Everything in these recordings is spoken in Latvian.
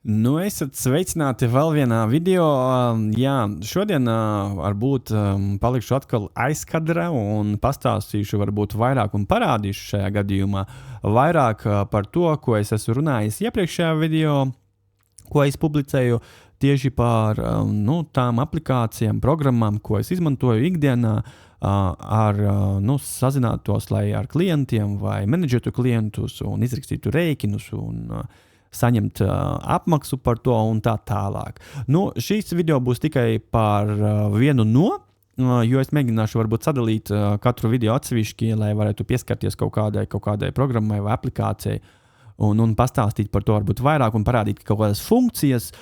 Esat sveicināti vēl vienā video. Šodien varbūt palikšu atkal aizkadrā un pastāstīšu varbūt vairāk un parādīšu šajā gadījumā vairāk par to, ko es esmu runājis iepriekšējā video, ko es publicēju tieši par tām aplikācijām, programmām, ko es izmantoju ikdienā, sazinātos, lai ar klientiem vai menedžētu klientus un izrakstītu rēķinus un saņemt apmaksu par to un tā tālāk. Šīs video būs tikai par vienu jo es mēģināšu varbūt sadalīt katru video atsevišķi, lai varētu pieskarties kaut kādai programmai vai aplikācijai un pastāstīt par to varbūt vairāk un parādīt kaut kādas funkcijas.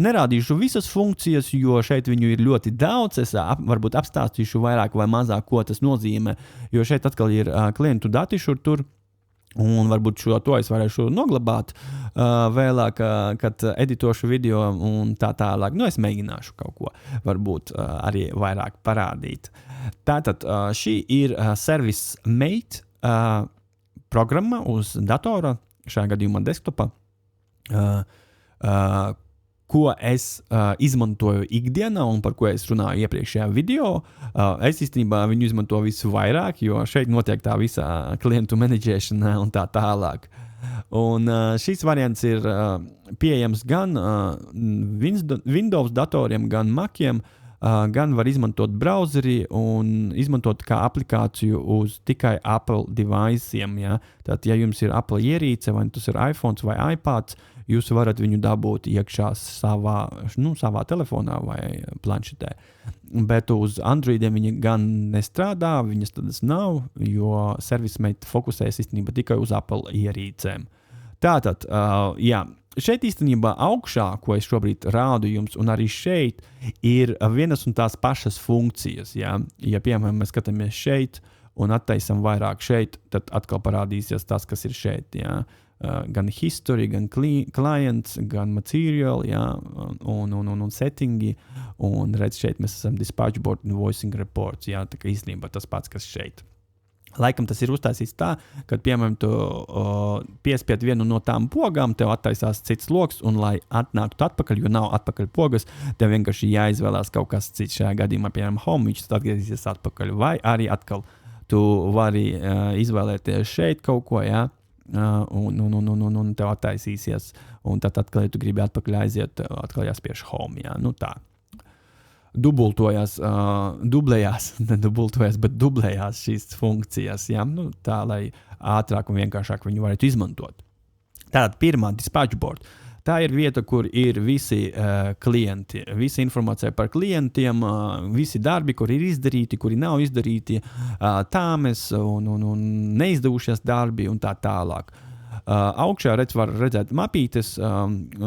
Nerādīšu visas funkcijas, jo šeit viņu ir ļoti daudz. Es varbūt apstāstīšu vairāk vai mazāk, ko tas nozīmē, jo šeit atkal ir klientu dati šur tur. Un varbūt to es varēšu noglabāt vēlāk, kad editošu video un tā tālāk. Es mēģināšu kaut ko varbūt arī vairāk parādīt. Tātad šī ir Service Mate programma uz datora, šajā gadījumā desktopā, ko es izmantoju ikdienā un par ko es runāju iepriekšējā video. Es īstenībā viņu izmanto visvairāk, jo šeit notiek tā visa klientu menedžēšana un tā tālāk. Un šis variants ir pieejams gan Windows datoriem, gan Maciem, gan var izmantot brauzeri un izmantot kā aplikāciju uz tikai Apple device'iem. Ja? Tātad, ja jums ir Apple ierīce, vai tas ir iPhone vai iPads, jūs varat viņu dabūt iekšā savā telefonā vai planšetē. Bet uz Androidiem viņi gan nestrādā, viņas tādas nav, jo ServiceMate fokusējas īstenībā tikai uz Apple ierīcēm. Tātad, šeit īstenībā augšā, ko es šobrīd rādu jums, un arī šeit ir vienas un tās pašas funkcijas. Ja piemēram, mēs skatāmies šeit un attaisam vairāk šeit, tad atkal parādīsies tas, kas ir šeit. Ja? Gan history, gan clients, gan material, un settingi. Un redz, šeit mēs esam dispatch board un voicing reports. Ja? Tā kā īstenībā tas pats, kas šeit. Laikam tas ir uztaisīts tā, kad, piemēram, tu piespied vienu no tām pogām, tev attaisās cits loks, un lai atnāktu atpakaļ, jo nav atpakaļ pogas, tev vienkārši jāizvēlās kaut kas cits šajā gadījumā, piemēram, home, viņš tad atgriezīsies atpakaļ, vai arī atkal tu vari izvēlēties šeit kaut ko, un tev attaisīsies, un tad atkal, ja tu gribi atpakaļ aiziet, atkal jāspiež home, tā. Dublējās šīs funkcijas, tā, lai ātrāk un vienkāršāk viņu varētu izmantot. Tātad pirmā dispatch board. Tā ir vieta, kur ir visi klienti, visa informācija par klientiem, visi darbi, kuri ir izdarīti, kuri nav izdarīti, tāmes un neizdevušies darbi un tā tālāk. Augšā var redzēt mapītes,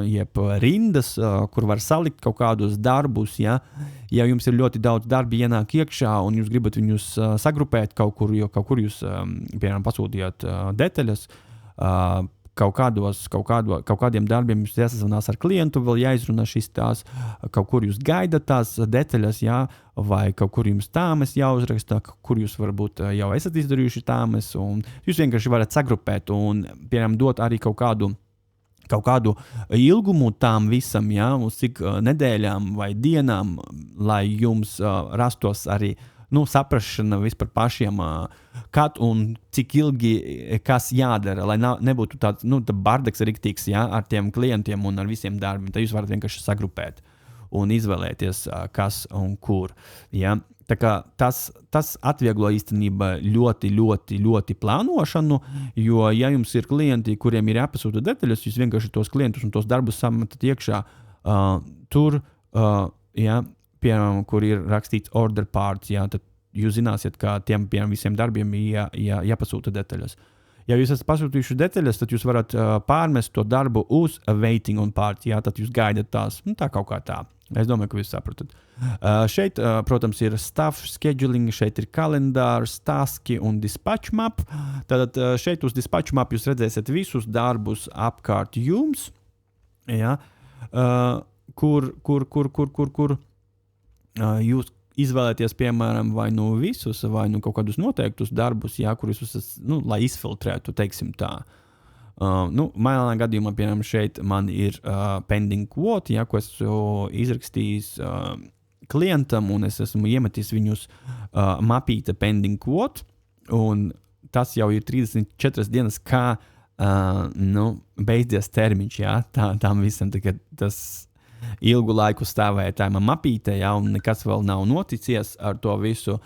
jeb rindas, kur var salikt kaut kādus darbus. Ja jums ir ļoti daudz darbi ienāk iekšā un jūs gribat viņus sagrupēt kaut kur, jo kaut kur jūs, piemēram, pasūtījāt detaļas, kaut kādiem darbiem jūs jāsazvanās ar klientu, vēl jāizrunā šīs tās, kaut kur jūs gaidat tās detaļas, vai kaut kur jums tāmes jāuzraksta, kur jūs varbūt jau esat izdarījuši tāmes, un jūs vienkārši varat sagrupēt un, piemēram, dot arī kaut kādu ilgumu tām visam, uz cik nedēļām vai dienām, lai jums rastos arī saprašana vispār pašiem, kad un cik ilgi kas jādara, lai nebūtu tāds bardaks riktīgs ar tiem klientiem un ar visiem darbiem. Tad jūs varat vienkārši sagrupēt un izvēlēties, kas un kur. Ja? Tā kā tas atvieglo īstenībā ļoti, ļoti, ļoti plānošanu, jo ja jums ir klienti, kuriem ir jāpasūta detaļas, jūs vienkārši tos klientus un tos darbus sametat iekšā tur, piemēram, kur ir rakstīts order parts, tad jūs zināsiet, ka tiem visiem darbiem jāpasūta detaļas. Ja jūs esat pasūtījuši detaļas, tad jūs varat pārmest to darbu uz waiting on parts, tad jūs gaidat tās, tā kaut kā tā. Es domāju, ka jūs sapratat. Šeit, protams, ir stuff, scheduling, šeit ir kalendārs, taski un dispatch map. Tātad šeit uz dispatch map jūs redzēsiet visus darbus apkārt jums, kur jūs izvēlēties, piemēram, vai visus, vai kaut kādus noteiktus darbus, kur jūs esat, lai izfiltrētu, teiksim tā. Manā gadījumā, piemēram, šeit man ir pending quote, ja, ko esmu izrakstījis klientam, un es esmu iemetis viņus mapīta pending quote, un tas jau ir 34 dienas, kā beidzies termiņš, ja, tam visam, tas ilgu laiku stāvēja tajā mapītē, ja, un nekas vēl nav noticies ar to visu,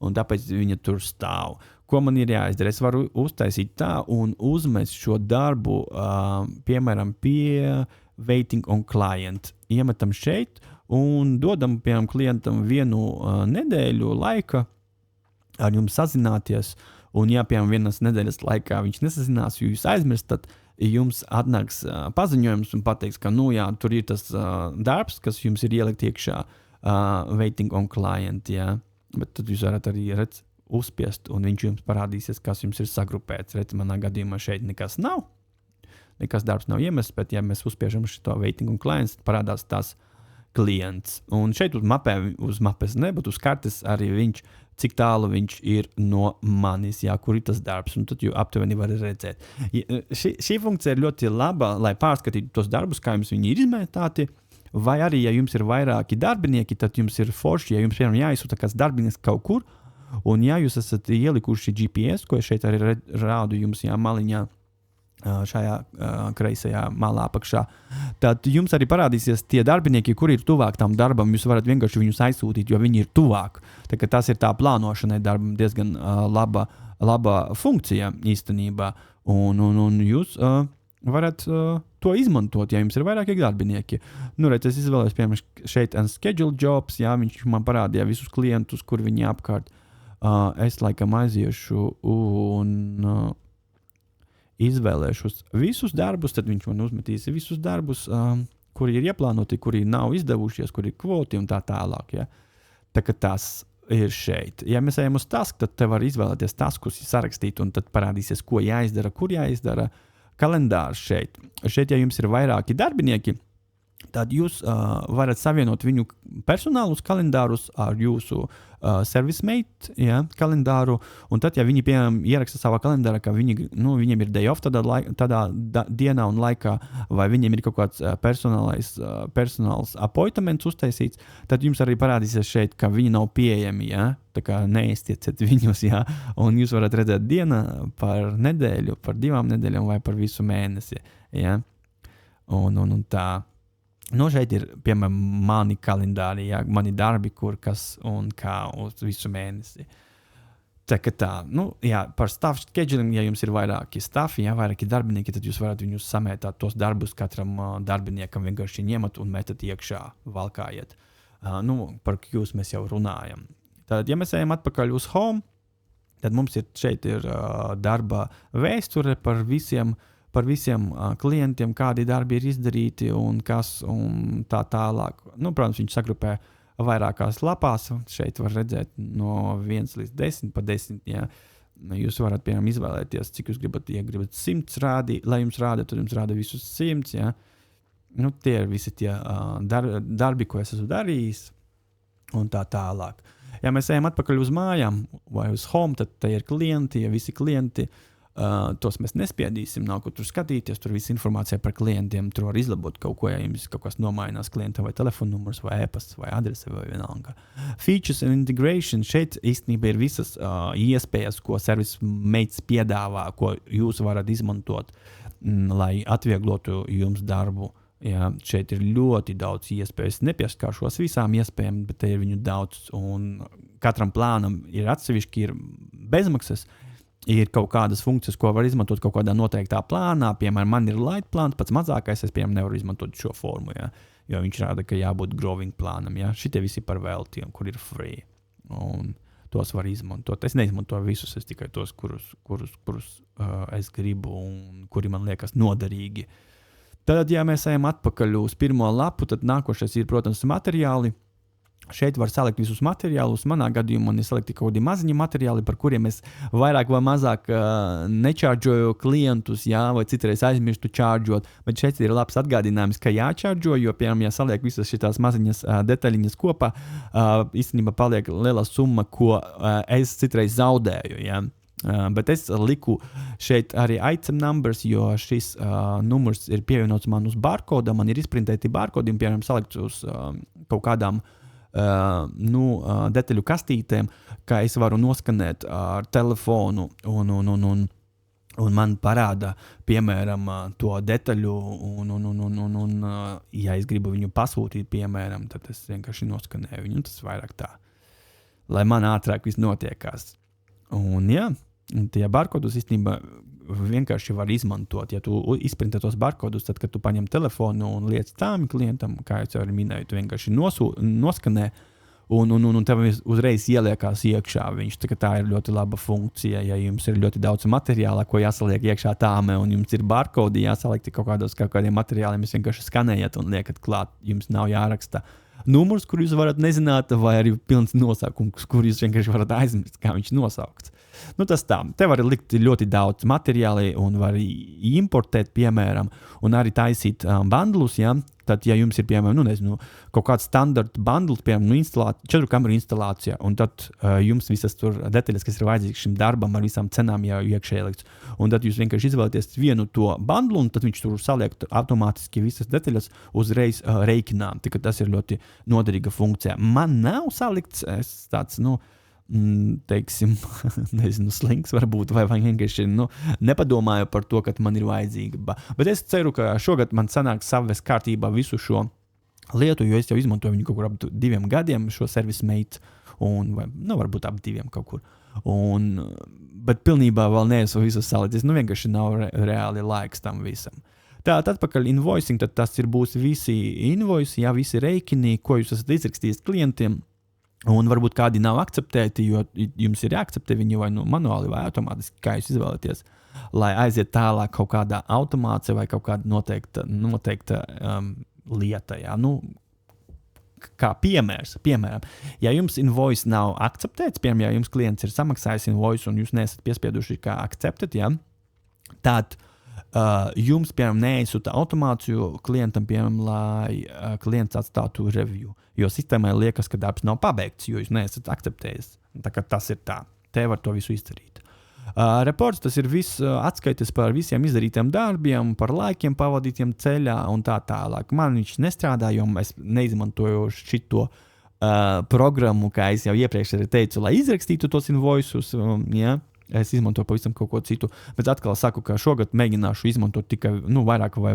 un tāpēc viņa tur stāv. Ko man ir jāizdara? Es varu uztaisīt tā un uzmest šo darbu, piemēram, pie waiting on client. Iemetam šeit un dodam, piemēram, klientam vienu nedēļu laika ar jums sazināties. Un, ja, piemēram, vienas nedēļas laikā viņš nesazinās, jo jūs aizmirstat, jums atnāks paziņojums un pateiks, ka, tur ir tas darbs, kas jums ir ielikt iekšā waiting on client, jā. Bet tad jūs varat arī uzspiest, un viņš jums parādīsies, kas jums ir sagrupēts. Manā gadījumā šeit nekas nav. Nekas darbs nav iemests, bet ja mēs uzspiežam šo waiting on clients, tad parādās tas klients. Un šeit uz mapes ne, bet uz kartes arī viņš, cik tālu viņš ir no manis, jā, kur ir tas darbs, un tad jau aptuveni var redzēt. Šī funkcija ir ļoti laba, lai pārskatītu tos darbus, kā jums viņi ir izmētāti, vai arī, ja jums ir vairāki darbinieki, tad jums ir forši, ja jums, piemēram, jāizsūta kāds darbinieks kaut kur, un ja jūs esat ielikuši GPS, ko es šeit arī rādu jums, jā, maliņā, šajā kreisajā malā apakšā, tad jums arī parādīsies tie darbinieki, kuri ir tuvāk tam darbam, jūs varat vienkārši viņus aizsūtīt, jo viņi ir tuvāk. Tā kā tas ir tā plānošanai darbam diezgan laba funkcija īstenībā, un jūs varat to izmantot, ja jums ir vairāki darbinieki. Es izvēlējos, piemēram, šeit schedule jobs, jā, viņš man parādīja visus klientus, kur viņi apkārt. Es laikam aiziešu un izvēlēšos visus darbus, tad viņš man uzmetīs visus darbus, kuri ir ieplānoti, kuri nav izdevušies, kuri ir kvoti un tā tālāk. Ja? Tā kā tas ir šeit. Ja mēs ejam uz task, tad te var izvēlēties taskus, sarakstīt, un tad parādīsies, ko jāizdara, kur jāizdara. Kalendārs šeit. Šeit, ja jums ir vairāki darbinieki, tad jūs varat savienot viņu personālus kalendārus ar jūsu servicemate, ja, kalendāru, un tad, ja viņi, piemēram, ieraksta savā kalendārā, ka viņiem ir day off tādā dienā un laikā, vai viņiem ir kaut kāds personāls appointments uztaisīts, tad jums arī parādīsies šeit, ka viņi nav pieejami, ja, tā kā neiztieciet viņus, ja, un jūs varat redzēt dienu par nedēļu, par 2 nedēļām vai par visu mēnesi, ja, un tā. Šeit ir, piemēram, mani kalendāri, jā, mani darbi, kur kas un kā uz visu mēnesi. Tā kā tā, par staff scheduling, ja jums ir vairāki staffi, ja, vairāki darbinieki, tad jūs varat viņus samētāt tos darbus katram darbiniekam vienkārši ņemat un metat iekšā, valkājiet. Par Qs mēs jau runājam. Tad, ja mēs ejam atpakaļ uz home, tad mums šeit ir darba vēsture par visiem klientiem, kādi darbi ir izdarīti un kas un tā tālāk. Protams, viņš sagrupē vairākās lapās. Šeit var redzēt no 1 līdz 10 pa 10. Ja. Jūs varat, piemēram, izvēlēties, cik jūs gribat. Ja gribat 100 rādīt, lai jums rāda, tad jums rāda visus 100. Ja. Tie ir visi tie darbi, ko es esmu darījis un tā tālāk. Ja mēs ejam atpakaļ uz mājām vai uz home, tad te ir klienti, ja visi klienti. Tos mēs nespiedīsim, nav ko tur skatīties, tur viss informācija par klientiem, tur var izlabot kaut ko, ja jums kaut kas nomainās klientam vai telefonnumurs vai e-pasts vai adrese vai vienalga. Features and integration, šeit īstenībā ir visas iespējas, ko servicemates piedāvā, ko jūs varat izmantot, lai atvieglotu jums darbu. Ja, šeit ir ļoti daudz iespējas, nepieskāršos visām iespējām, bet te ir viņu daudz, un katram plānam ir atsevišķi, ir bezmaksas, ir kaut kādas funkcijas, ko var izmantot kaut kādā noteiktā plānā. Piemēram, man ir light plāns, pats mazākais, es, piemēram, nevaru izmantot šo formu, ja, jo viņš rāda, ka jābūt growing plānam. Ja. Šitie visi par veltiem, kur ir free, un tos var izmantot. Es neizmantoju visus, es tikai tos, kurus es gribu un kuri man liekas noderīgi. Tad, ja mēs ejam atpakaļ uz pirmo lapu, tad nākošais ir, protams, materiāli. Šeit var salikt visus materiālus. Manā gadījumā man ir salikti kaut kādi maziņi materiāli, par kuriem es vairāk vai mazāk nečārdžoju klientus, jā, vai citreiz aizmirstu čārdžot. Bet šeit ir labs atgādinājums, ka jāčārdžo, jo, piemēram, ja saliek visas šitās maziņas detaļiņas kopā, īstenībā paliek liela summa, ko es citreiz zaudēju, jā. Bet es liku šeit arī item numbers, jo šis numurs ir pievienots man uz barkodam, man ir izprintēti barkodi un, piemēram, salikt uz kaut kādām detaļu kastītēm, kā es varu noskanēt ar telefonu un man parāda, piemēram, to detaļu un ja es gribu viņu pasūtīt, piemēram, tad es vienkārši noskanēju viņu, tas vairāk tā, lai man ātrāk viss notiekās. Un jā, un tie barkodus īstenībā vienkārši var izmantot. Ja tu izprintē tos barkodus, tad, kad tu paņem telefonu un liec tām klientam, kā es jau arī minēju, tu vienkārši noskanē un tev uzreiz ieliekās iekšā viņš. Tā ir ļoti laba funkcija. Ja jums ir ļoti daudz materiāla, ko jāsaliek iekšā tāme, un jums ir barkodi jāsaliek kaut kādiem materiāliem, jūs vienkārši skanējat un liekat klāt. Jums nav jāraksta numurs, kur jūs varat nezināt, vai arī pilns nosaukums, kur jūs vienkārši varat aizmirst, kā viņš nosaukts. Tas tā. Te var likt ļoti daudz materiāli un var importēt, piemēram, un arī taisīt bundlus, ja? Tad, ja jums ir, piemēram, kaut kāds standarta bundles, piemēram, 4 kameru instalācija, un tad jums visas tur detaļas, kas ir vajadzīgas šim darbam, ar visām cenām jau iekšēji likts. Un tad jūs vienkārši izvēlaties vienu to bundlu, un tad viņš tur saliek automātiski visas detaļas uzreiz reikinām. Tas ir ļoti noderīga funkcija. Man nav salikts tāds, teiksim, slings varbūt, vai vienkārši nepadomāju par to, ka man ir vajadzīga. Bet es ceru, ka šogad man sanāks savest kārtībā visu šo lietu, jo es jau izmantoju viņu kaut kur ap 2 gadiem, šo ServiceMate, varbūt ap 2 kaut kur. Bet pilnībā vēl neesmu visu salicis, vienkārši nav reāli laiks tam visam. Tad atpakaļ invoicing, tad tas būs visi invoice, visi reikini, ko jūs esat izrakstījis klientiem. Un varbūt kādi nav akceptēti, jo jums ir jāakceptē viņi vai manuāli vai automātiski, kā jūs izvēlaties, lai aiziet tālāk kaut kādā automācija vai kaut kāda noteikta lieta. Jā. Kā piemēram, ja jums invoice nav akceptēts, piemēram, ja jums klients ir samaksājis invoice un jūs neesat piespieduši kā accepted, tad jums, piemēram, neaizsūta automāciju klientam, piemēram, lai klients atstātu review, jo sistēmai liekas, ka darbs nav pabeigts, jo jūs neesat akceptējis. Tā kā tas ir tā. Te var to visu izdarīt. Reports, tas ir viss atskaites par visiem izdarītiem darbiem, par laikiem pavadītiem ceļā un tā tālāk. Man viņš nestrādā, jo es neizmantoju šito programmu, kā es jau iepriekš arī teicu, lai izrakstītu tos invoices, Es izmantoju pavisam kaut ko citu, bet atkal saku, ka šogad mēģināšu izmantot tikai vairāk vai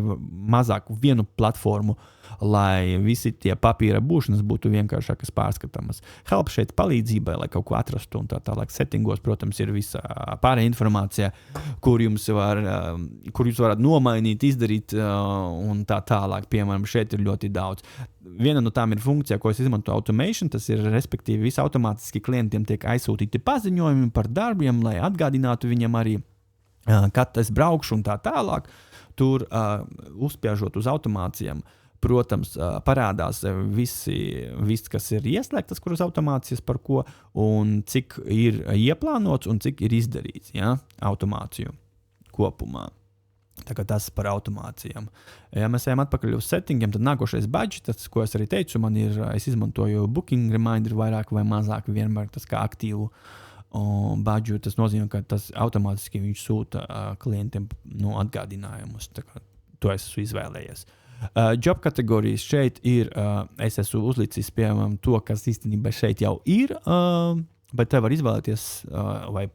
mazāk vienu platformu, lai visi tie papīra būšanas būtu vienkāršākas pārskatāmas. Help šeit palīdzībai, lai kaut ko atrastu un tā tālāk. Settingos, protams, ir visa pārējā informācija, kur jūs varat nomainīt, izdarīt un tā tālāk. Piemēram, šeit ir ļoti daudz. Viena no tām ir funkcija, ko es izmantoju automation, tas ir, respektīvi, visi automātiski klientiem tiek aizsūtīti paziņojumi par darbiem, lai atgādinātu viņam arī, kad es braukšu un tā tālāk. Tur uzspiežot uz automācijām, protams, parādās viss, kas ir ieslēgtas, kuras automācijas par ko, un cik ir ieplānots un cik ir izdarīts, automāciju kopumā. Tā kā tas par automācijām. Ja mēs ejam atpakaļ uz settingiem, tad nākošais budžets, tas, ko es arī teicu, es izmantoju booking reminder vairāk vai mazāk, vienmēr tas kā aktīvu budžetu. Tas nozīmē, ka tas automātiski viņš sūta klientiem atgādinājumus. Tā kā to es esmu izvēlējies. Job kategorijas šeit ir, es esmu uzlicis, piemēram, to, kas īstenībā šeit jau ir, bet te var izvēlēties vai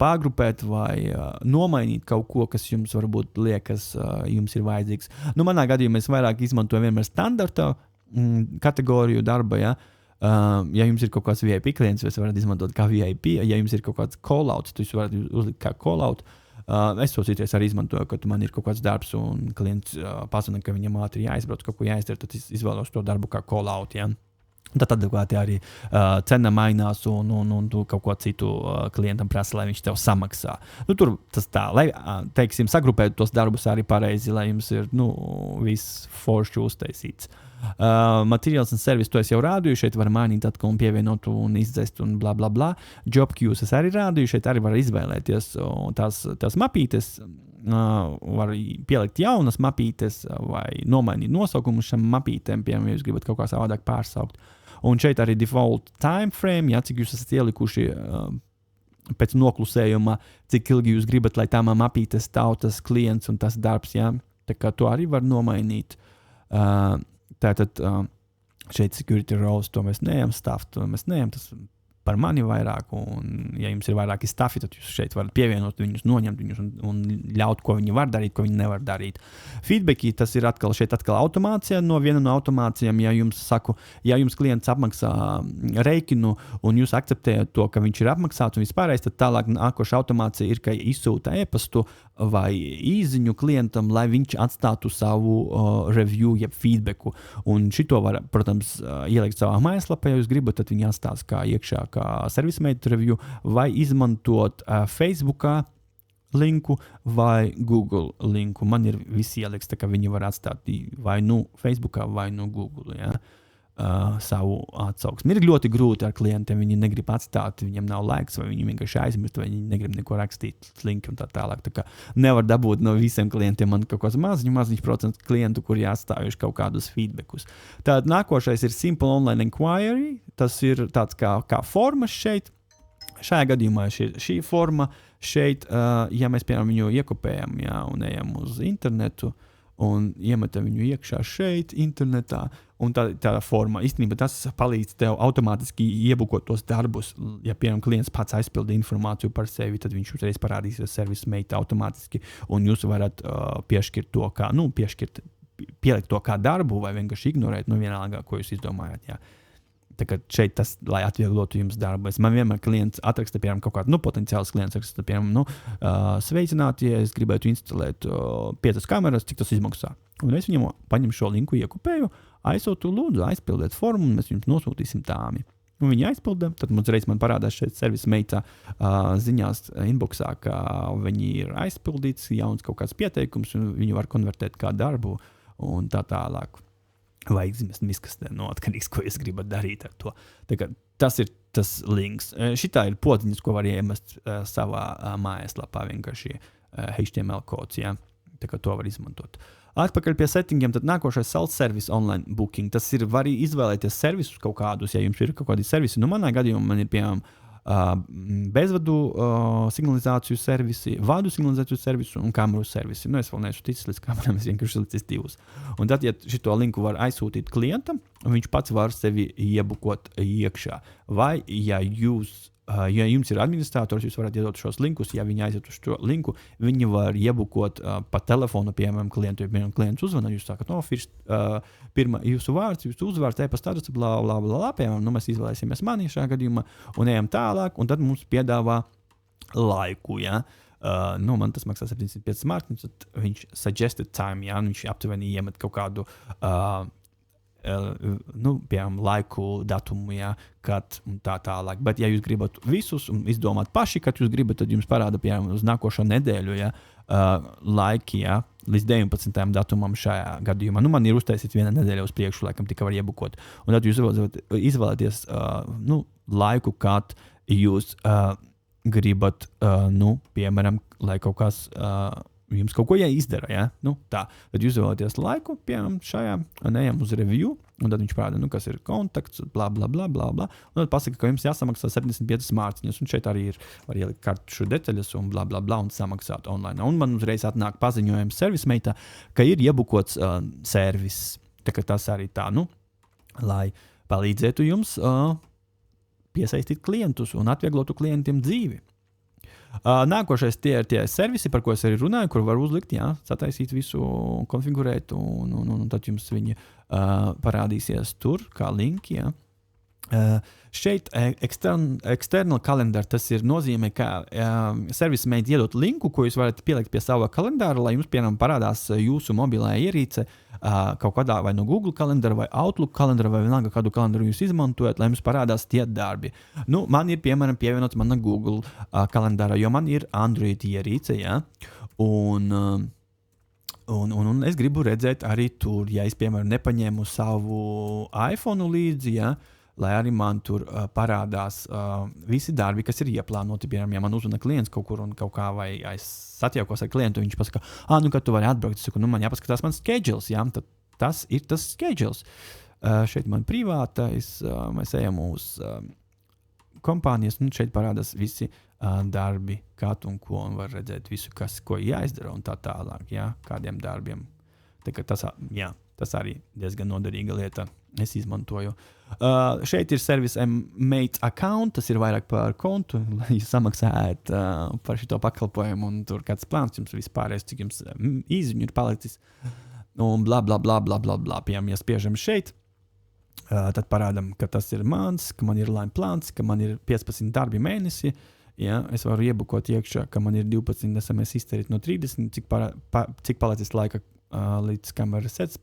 pārgrupēt vai nomainīt kaut ko, kas jums varbūt liekas, jums ir vajadzīgs. Manā gadījumā es vairāk izmantoju vienmēr standarta kategoriju darba, ja jums ir kaut kāds VIP klients, jūs varat izmantot kā VIP, ja jums ir kaut kāds call-out, jūs varat uzlikt kā call-out. Es to citreiz arī izmantoju, kad man ir kaut kāds darbs un klients pasaka, ka viņam ātri jāizbrauc, kaut ko jāizdara, tad es izvēlos to darbu kā call-out, Tad adekvāti arī cena mainās un tu kaut ko citu klientam prasa, lai viņš tev samaksā. Tur tas tā, lai, teiksim, sagrupētu tos darbus arī pareizi, lai jums ir, viss forši uztaisīts. Materials un service, to es jau rādīju, šeit var mainīt atkal un pievienot un izdzēst un bla bla bla. Job queues es arī rādīju, šeit arī var izvēlēties tās mapītes, var pielikt jaunas mapītes vai nomainīt nosaukumus šiem mapītēm, piemēram, ja jūs gribat kaut kā savādāk pārsaukt. Un šeit arī default time frame, cik jūs esat ielikuši pēc noklusējuma, cik ilgi jūs gribat, lai tā mapīte stāv tas klients un tas darbs, jā. Tā kā to arī var nomainīt. Tātad šeit security roles, to mēs neejam stāvt, to mēs neejam, tas par mani vairāk, un ja jums ir vairāki stafi, tad jūs šeit varat pievienot viņus, noņemt viņus un ļaut, ko viņi var darīt, ko viņi nevar darīt. Feedbacki, tas ir atkal automācija, no viena no automācijām, ja jums klients apmaksā reikinu un jūs akceptējat to, ka viņš ir apmaksāts un vispārējais, tad tālāk nākoša automācija ir, ka izsūta e-pastu vai īziņu klientam, lai viņš atstātu savu review, jeb feedbacku. Un šito var, protams, ielikt savā mājaslapā, ja jūs gribat, tad viņi atstās kā iekšā, kā ServiceMate review, vai izmantot Facebookā linku vai Google linku. Man ir visi ieliks, tā kā viņi var atstāt vai nu Facebookā, vai nu Google, ja? Savu atsauksmi. Ir ļoti grūti ar klientiem, viņi negrib atstāt, viņiem nav laiks, vai viņi vienkārši aizmirst, vai viņi negrib neko rakstīt, linki un tā tālāk. Tā kā nevar dabūt no visiem klientiem, man kaut kāds maziņš procentu klientu, kuri atstājuši kaut kādus feedbackus. Tātad nākošais ir Simple Online Inquiry, tas ir tāds kā formas šeit. Šajā gadījumā šī forma šeit, ja mēs piemēram viņu iekopējam, jā, un ejam uz internetu, un iemetam viņu iekšā šeit, internetā, un tā forma, īstenībā tas palīdz tev automātiski iebukot tos darbus. Ja, piemēram, klients pats aizpilda informāciju par sevi, tad viņš uzreiz parādīsies ServiceMate automātiski, un jūs varat piešķirt to kā, pielikt to kā darbu, vai vienkārši ignorēt, vienalga, ko jūs izdomājat, jā. Tā kā šeit tas, lai atvieglotu jums darbu. Man vienmēr klients atraksta, piemēram, kaut kādu, potenciāls klients atraksta, piemēram, sveicināti, ja es gribētu instalēt 5 kameras, cik tas izmaksā. Un es viņam paņem šo linku, iekopēju, aizsūtu, lūdzu, aizpildiet formu, un mēs jums nosūtīsim tāmi. Un viņi aizpilda, tad man parādās šeit ServiceMate ziņās inboxā, ka viņi ir aizpildīts, jauns kaut kāds pieteikums, un viņi var konvertēt kā darbu, un tā tālāk. Vai izmest miskastē, atkarīgs, ko jūs gribat darīt ar to. Tas ir tas links. Šitā ir podziņas, ko var iemest savā mājaslapā, vienkārši HTML kods, jā. Tā kā to var izmantot. Atpakaļ pie settingiem, tad nākošais self-service online booking. Tas ir, var izvēlēties servisus kaut kādus, ja jums ir kaut kādi servisi. Manā gadījumā man ir, piemēram, bezvadu signalizāciju servisi, vadu signalizāciju servisu un kameru servisi. Es vēl neesmu ticis līdz kamerām, es vienkārši licis 2. Un tad, ja šito linku var aizsūtīt klientam, viņš pats var sevi iebukot iekšā. Vai, ja jums ir administrators, jūs varat iedot šos linkus, ja viņi aiziet uz šo linku, viņi var iebukot pa telefonu, piemēram, klientu. Ja klients uzvana, jūs sakat, pirmā jūsu vārds, jūsu uzvārds, e-pasta adrese, blā, blā, blā, piemēram, mēs izvēlēsimies mani šajā gadījumā un ejam tālāk, un tad mums piedāvā laiku, ja. Man tas maksā 75 mārciņas, tad viņš suggested time, ja, viņš aptuveni iemet kaut kādu piemēram, laiku, datumu, ja, kad un tā tālāk. Bet, ja jūs gribat visus un izdomāt paši, kad jūs gribat, tad jums parāda, piemēram, uz nākošo nedēļu, ja, laiki, ja, līdz 19. datumam šajā gadījumā. Man ir uztaisīt viena nedēļa uz priekšu, laikam tikai var iebukot. Un tad jūs izvēlaties laiku, kad jūs gribat, piemēram, lai kaut kas jums kaut ko jāizdara, ja? Tā. Tad jūs vēlaties laiku, piemēram, šajā, un ejam uz review, un tad viņš parāda, kas ir kontakts, blā, blā, blā, blā, blā, un tad pasaka, ka jums jāsamaksā 75 mārciņas, un šeit arī var ielikt kartušu detaļas, un blā, blā, blā, un samaksāt online. Un man uzreiz atnāk paziņojums ServiceMate, ka ir iebukots servis. Tā kā tas arī tā, lai palīdzētu jums piesaistīt klientus un atvieglotu klientiem dzīvi. Nākošais tie ir tie servisi, par ko es arī runāju, kur var uzlikt, jā, sataisīt visu, konfigurēt, un tad jums viņi parādīsies tur, kā linki, jā. Šeit external kalendāra, tas ir nozīmē, ka ServiceMate iedot linku, ko jūs varat pielikt pie sava kalendāra, lai jums, piemēram, parādās jūsu mobilā ierīce kaut kādā vai no Google kalendāra vai Outlook kalendāra vai vienalga kādu kalendāru jūs izmantojat, lai jums parādās tie darbi. Man ir, piemēram, pievienots mana Google kalendāra, jo man ir Android ierīce, ja, un es gribu redzēt arī tur, ja es, piemēram, nepaņēmu savu iPhone līdzi, ja, lai arī man tur parādās visi darbi, kas ir ieplānoti. Piemēram, ja man uzvana klients kaut kur un kaut kā, vai es satiekos ar klientu, viņš pasaka, kad tu vari atbraukt, es saku, man jāpaskatās man schedules, jā, tad tas ir tas schedules. Šeit man privātais, mēs ejam uz kompānijas, un šeit parādās visi darbi, kā un ko, un var redzēt visu, ko jāizdara un tā tālāk, jā, kādiem darbiem. Tā kā tas arī diezgan noderīga lieta. Es izmantoju. Šeit ir Service Mate account, tas ir vairāk par kontu, lai jūs samaksājat par šito pakalpojumu, un tur kāds plāns jums vispārējais, cik jums īziņu ir palicis, un bla, bla, bla, bla, bla, bla. Piemēram, ja spiežam šeit, tad parādam, ka tas ir mans, ka man ir line plāns, ka man ir 15 darbi mēnesi, ja, es varu iebukot iekšā, ka man ir 12 SMS izterīt no 30, cik palicis laika līdz kameras sets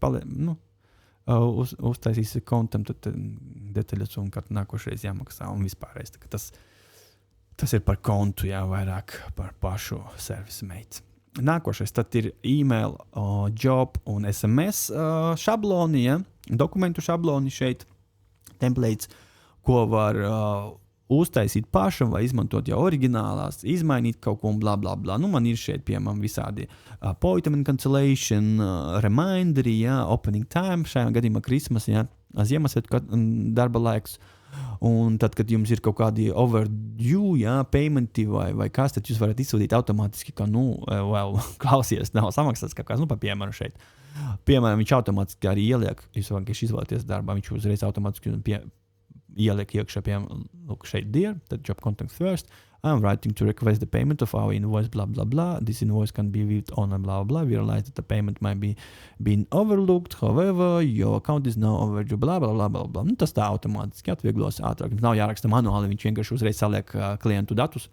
uztaisīs kontam, tad detaļas un kad nākošais jāmaksā un vispārreiz. Tas ir par kontu, vairāk par pašu Service Mate. Nākošais tad ir email, job un SMS šabloni, dokumentu šabloni šeit, templates, ko var uztaisīt pašam vai izmantot jau oriģinālās, izmainīt kaut ko un bla, bla, bla. Man ir šeit, piemēram, visādi appointment cancellation, reminderi, opening time, šajā gadījumā Christmas, Ziemassvētku darba laiks. Un tad, kad jums ir kaut kādi overdue, paymenti vai kas, tad jūs varat izsūtīt automātiski, ka, klausies, nav samaksāts kaut kāds, pa piemēru šeit. Piemēram, viņš automātiski arī ieliek, jūs vienkārši izvēlaties darbā, viņš uzreiz automātiski ieliek iekšā, piemēram, šeit dear, tad job contact first, I'm writing to request the payment of our invoice, blah, blah, blah. This invoice can be viewed on and blah, blah. We realize that the payment might be been overlooked, however, your account is now overdue, blah, blah, blah, blah, blah. Tas tā automātiski atvieglos ātrāk. Jums nav jāraksta manuāli, viņš vienkārši uzreiz saliek klientu datus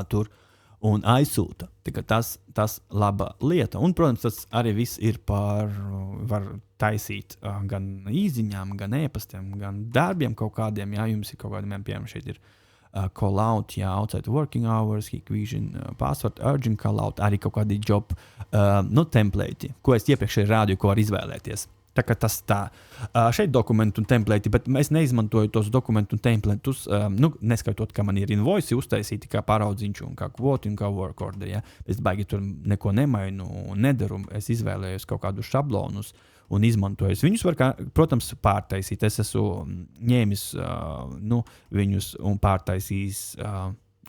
tur un aizsūta. Tikai tas laba lieta. Un, protams, tas arī viss ir var taisīt gan īziņām, gan e-pastiem, gan darbiem kaut kādiem, jums ir kaut kādiem, piemēram, šeit ir call out, outside working hours, Hikvision, password, urgent call out, arī kaut kādi job template, ko es iepriekš rādīju, ko var izvēlēties. Tā kā tas tā. Šeit dokumentu un template, bet es neizmantoju tos dokumentu un templatus, neskaitot, ka man ir invoice uztaisīti kā paraudziņš un kā quote un kā work order, Es baigi tur neko nemainu un nedaru, es izvēlējos kaut kādus šablonus un izmantoju. Viņus var, protams, pārtaisīt. Es esmu ņēmis viņus un pārtaisījis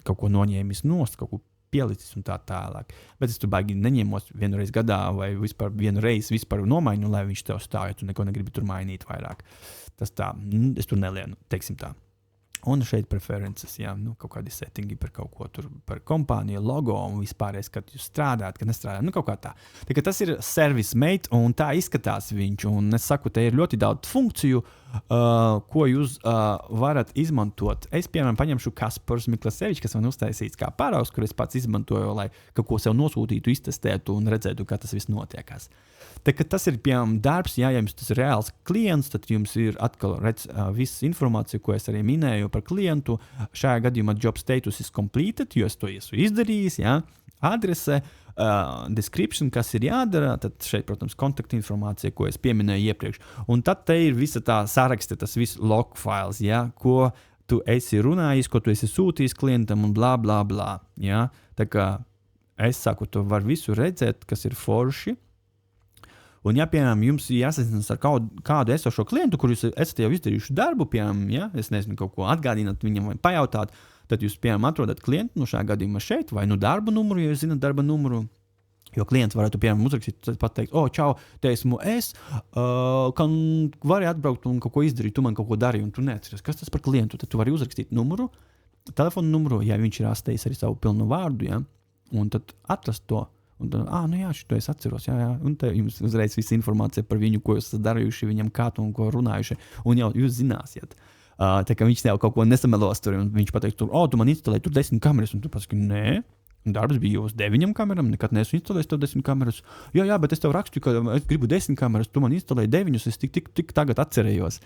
kaut ko noņēmis nost, kaut ko pielicis un tā tālāk. Bet es tur baigi neņēmos vienreiz gadā vai vispār vienu reizi vispār nomainu, lai viņš tev stāja, tu neko negribi tur mainīt vairāk. Tas tā, es tur nelienu, teiksim tā. Un šeit preferences, kaut kādi settingi par kaut ko tur, par kompāniju, logo un vispārējais, kad jūs strādājat, kad nestrādājat, kaut kā tā. Tā tas ir Service Mate un tā izskatās viņš, un es saku, te ir ļoti daudz funkciju, ko jūs varat izmantot. Es, piemēram, paņemšu Kaspars Miklasevičs, kas man uztaisīts kā paraugs, kur es pats izmantoju, lai kaut ko sev nosūtītu, iztestētu un redzētu, kā tas viss notiekās. Tā kā tas ir, piemēram, darbs, ja jums tas ir reāls klients, tad jums ir atkal viss informācija, ko es arī minēju par klientu. Šajā gadījumā job status is completed, jo es to esmu izdarījis, adrese, description, kas ir jādara, tad šeit, protams, kontaktinformācija, ko es pieminēju iepriekš. Un tad te ir visa tā saraksta, tas viss log files, ko tu esi runājis, ko tu esi sūtījis klientam un blā, blā, blā. Tā kā es saku, tu var visu redzēt, kas ir forši. Un, piemēram, jums jāsazinās ar kādu esošo klientu, kur jūs esat jau izdarījuši darbu, piemēram, es nezinu, kaut ko atgādināt viņam vai pajautāt, tad jūs, piemēram, atrodat klientu, šajā gadījumā šeit, vai darba numuru, ja jūs zinat darba numuru, jo klients varētu, piemēram, uzrakstīt, pateikt, čau, te esmu es, kan vari atbraukt un kaut ko izdarīt, tu man kaut ko darīji, un tu neatceries, kas tas par klientu, tad tu vari uzrakstīt numuru, telefonu numuru, ja viņš ir rastējis arī savu pilnu vārdu, un tad atrast to. Un tad, šito es atceros, un te jums uzreiz visa informācija par viņu, ko jūs esat darījuši, viņam kā un ko runājuši, un jau jūs zināsiet. Tā kā viņš tev kaut ko nesamelos tur, un viņš pateiks, tu man instalēji tur 10 kameras, un tu pasaki, nē, darbs bija uz 9 kamerām, nekad neesmu instalējis tev 10 kameras. Jā, bet es tev rakstu, ka es gribu 10 kameras, tu man instalēji 9, es tik tagad atcerējos.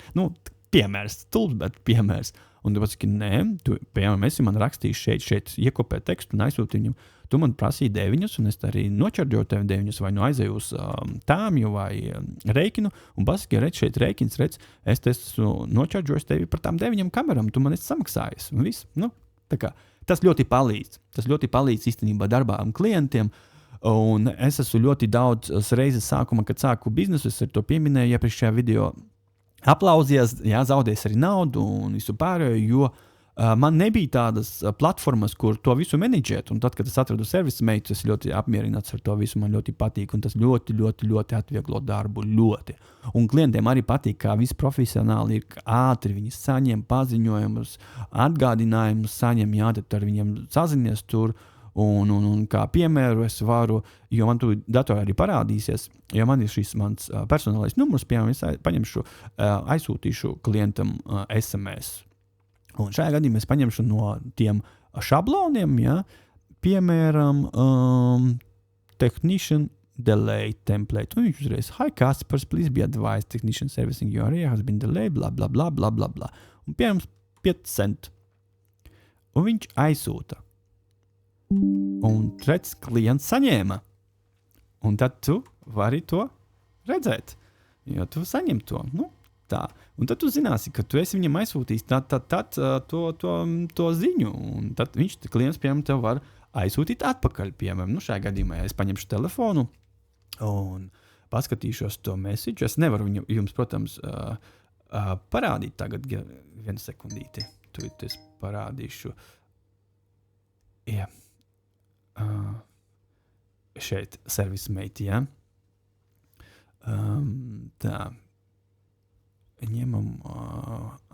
Piemērs, stulbs, bet piemērs. Un tu pasaki, nē, tu, piemēram, esi man rakstījis šeit iekopē tekstu un aizsūti viņam. Tu man prasīji 9, un es arī nočardžoju tev 9, vai aizēju uz tāmju vai reikinu, un pasaki, redz šeit reikins, es esmu nočardžojis tevi par tām 9 kamerām, tu man esi samaksājis, un viss. Tā kā tas ļoti palīdz. Tas ļoti palīdz īstenībā darbām klientiem, un es esmu ļoti daudz reizes sākumā, kad sāku biznesu, es ar to pieminēju iepriekšējā video, aplauzies, zaudējis arī naudu un visu pārējo, jo Man nebija tādas platformas, kur to visu menedžēt, un tad, kad es atradu ServiceMate, es ļoti apmierināts ar to visu, man ļoti patīk, un tas ļoti, ļoti, ļoti atvieglo darbu, ļoti. Un klientiem arī patīk, kā viss profesionāli ir ātri, viņi saņem paziņojumus, atgādinājumus saņem, jā, tad ar viņiem sazinies tur, un kā piemēru es varu, jo man tu datorā arī parādīsies, jo man ir šis mans personālais numurs, piemēram, es paņemšu, aizsūtīšu klientam SMS. Un šajā gadījumā es paņemšu no tiem šabloniem, ja, piemēram, technician delay template. Un viņš uzreiz, hi Kaspars, please be advised, technician servicing your area has been delayed, bla, bla, bla, bla, bla, bla. Un piemēram, 5 centi. Un viņš aizsūta. Un redz, klients saņēma. Un tad tu vari to redzēt, jo tu saņem to, tā. Un tad tu zināsi, ka tu esi viņam aizsūtījis to ziņu, un tad klients, piemēram, tev var aizsūtīt atpakaļ, piemēram, šajā gadījumā, ja es paņemšu telefonu un paskatīšos to message, es nevaru jums, protams, parādīt tagad, vienu sekundīti, tu es parādīšu, šeit ServiceMate, ja, tā, ņemam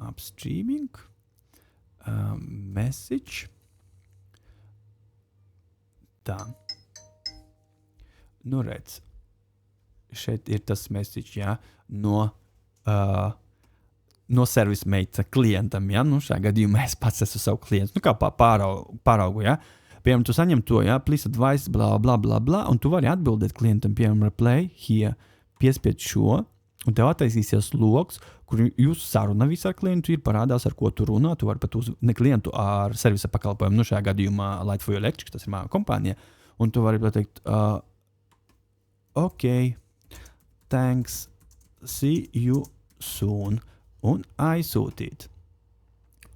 upstreaming, message, tā, redz, šeit ir tas message, jā, no ServiceMate klientam, jā, šajā gadījumā es pats esmu savu klientu, kā pāraugu, jā, piemēram, tu saņem to, jā, please advise, bla, bla, bla, bla, un tu vari atbildēt klientam, piemēram, reply here, piespied šo, un tev attaisīsies logs, kur jūsu saruna visā ar klientu ir parādās, ar ko tu runā. Tu vari pat ne klientu ar servisa pakalpojumu, šajā gadījumā Light for Your Electric, tas ir mana kompānija, un tu vari pateikt, ok, thanks, see you soon, un aizsūtīt.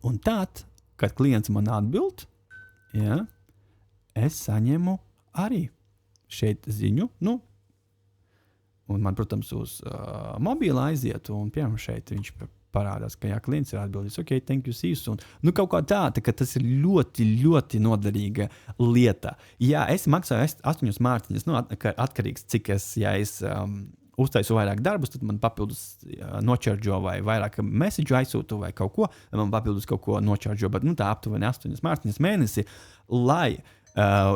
Un tad, kad klients man atbild, ja, es saņemu arī šeit ziņu, un man, protams, uz mobila aiziet, un piemēram šeit viņš parādās, ka klients ir atbildījis, ok, thank you, see you soon. Kaut kā tā, ka tas ir ļoti, ļoti noderīga lieta. Jā, es maksāju 8 mārciņas, atkarīgs, cik es uztaisu vairāk darbus, tad man papildus nočardžo vai vairāk message aizsūtu vai kaut ko, man papildus kaut ko nočardžo, bet tā aptuveni 8 mārciņas mēnesi, lai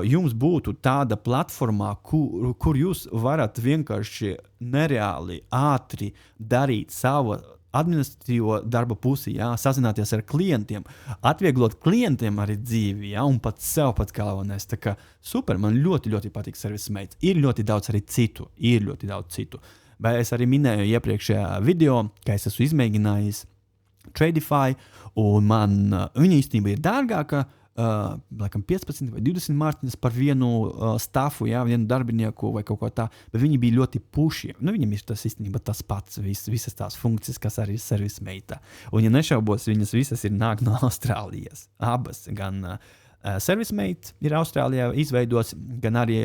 jums būtu tāda platformā, kur jūs varat vienkārši nereāli ātri darīt savu administratīvo darba pusi, sazināties ar klientiem, atvieglot klientiem arī dzīvi, un pat sev pat galvenais. Tā kā super, man ļoti, ļoti patīk ServiceMate. Ir ļoti daudz citu. Bet es arī minēju iepriekšējā video, ka es esmu izmēģinājis Tradify, un viņa īstenībā ir dārgāka, laikam 15 vai 20 mārciņas par vienu stafu, vienu darbinieku vai kaut ko tā, bet viņi bija ļoti puši. Viņam ir tas īstenībā tas pats, visas tās funkcijas, kas arī ir ServiceMate. Un, ja nešaubos, viņas visas nāk no Austrālijas. Abas, gan ServiceMate ir Austrālijā izveidots, gan arī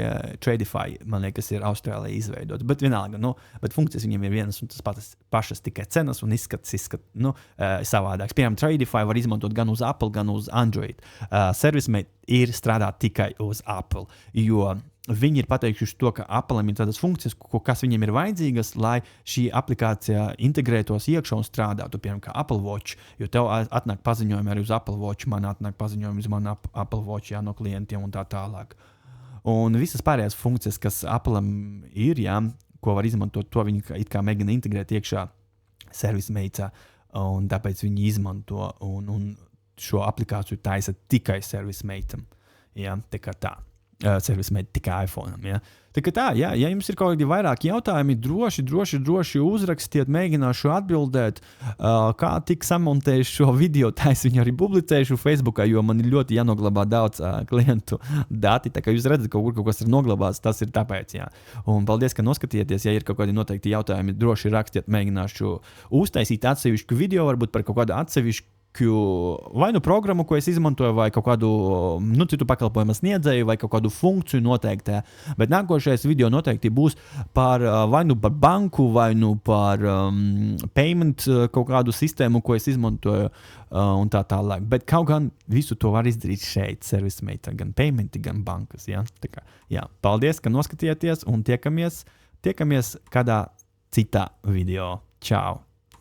Tradify, man liekas, ir Austrālijā izveidots. Bet vienalga, bet funkcijas viņiem ir vienas un tas pašas, tikai cenas un izskats savādāks. Piemēram, Tradify var izmantot gan uz Apple, gan uz Android. ServiceMate ir strādāt tikai uz Apple, jo viņi ir pateikuši to, ka Apple'am ir tādas funkcijas, kas viņiem ir vajadzīgas, lai šī aplikācija integrētos iekšā un strādātu, piemēram, kā Apple Watch, jo tev atnāk paziņojumi arī uz Apple Watch, man atnāk paziņojumi uz manu Apple Watch, no klientiem un tā tālāk. Un visas pārējās funkcijas, kas Apple'am ir, ko var izmantot, to viņi it kā mēģina integrēt iekšā ServiceMate, un tāpēc viņi izmanto un šo aplikāciju taisa tikai ServiceMate. Tā kā tā. ServiceMate tikai iPhone-am. Tā kā tā, ja jums ir kaut kādi vairāki jautājumi, droši uzrakstiet, mēģināšu atbildēt, kā tik samontēšu šo video, tā es viņu arī publicēšu Facebookā, jo man ir ļoti jānoglabā daudz klientu dati, tā kā jūs redzat, kaut kas ir noglabāts, tas ir tāpēc, Un paldies, ka noskatieties, ja ir kaut kādi noteikti jautājumi, droši rakstiet, mēģināšu uztaisīt atsevišķu video, varbūt par kaut kādu atsevišķu vai nu programmu, ko es izmantoju, vai kaut kādu citu pakalpojumu sniedzēju, vai kaut kādu funkciju noteiktē. Bet nākošais video noteikti būs par vai nu par banku, vai nu par payment kaut kādu sistēmu, ko es izmantoju un tā tālāk. Bet kaut gan visu to var izdarīt šeit, ServiceMater, gan paymenti, gan bankas. Ja? Tā kā, jā, paldies, ka noskatījāties un tiekamies kādā citā video. Čau!